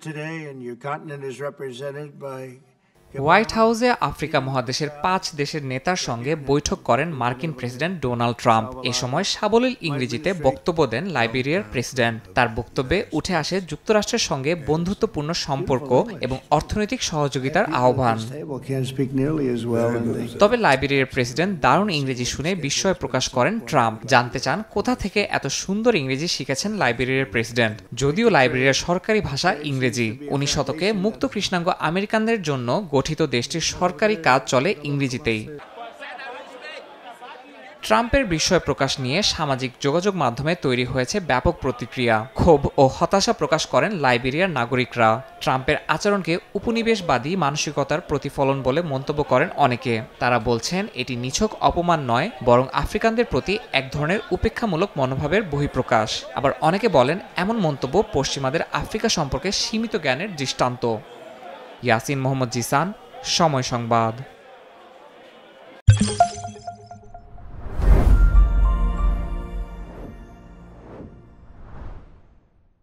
Today, and your continent is represented by white হাউসে Africa মহাদেশের 5 দেশের নেতার সঙ্গে বৈঠক করেন মার্কিন প্রেসিডেন্ট ডোনাল্ড ট্রাম্প। এ সময় সাবলীল ইংরেজিতে বক্তব্য দেন লাইবেরিয়ার প্রেসিডেন্ট। তার বক্তব্যে উঠে আসে যুক্তরাষ্ট্রের সঙ্গে বন্ধুত্বপূর্ণ সম্পর্ক এবং অর্থনৈতিক সহযোগিতার আহ্বান। তবে লাইবেরিয়ার প্রেসিডেন্ট দারুণ ইংরেজি শুনে বিস্ময় প্রকাশ করেন ট্রাম্প। জানতে চান কোথা থেকে এত সুন্দর ইংরেজি শিখেছেন লাইবেরিয়ার প্রেসিডেন্ট। যদিও লাইবেরিয়ার সরকারি ভাষা ইংরেজি, 19 শতকে মুক্ত কৃষ্ণাঙ্গ আমেরিকানদের জন্য গঠিত দেশটির সরকারি কাজ চলে ইংরেজিতেই। ট্রাম্পের বিস্ময় প্রকাশ নিয়ে সামাজিক যোগাযোগ মাধ্যমে তৈরি হয়েছে ব্যাপক প্রতিক্রিয়া। ক্ষোভ ও হতাশা প্রকাশ করেন লাইবেরিয়ার নাগরিকরা। ট্রাম্পের আচরণকে উপনিবেশবাদী মানসিকতার প্রতিফলন বলে মন্তব্য করেন অনেকে। তারা বলছেন এটি নিছক অপমান নয়, বরং আফ্রিকানদের প্রতি এক ধরনের উপেক্ষামূলক মনোভাবের বহিঃপ্রকাশ। আবার অনেকে বলেন এমন মন্তব্য পশ্চিমাদের আফ্রিকা সম্পর্কে সীমিত জ্ঞানের দৃষ্টান্ত। ইয়াসিন মোহাম্মদ জিসান, সময় সংবাদ।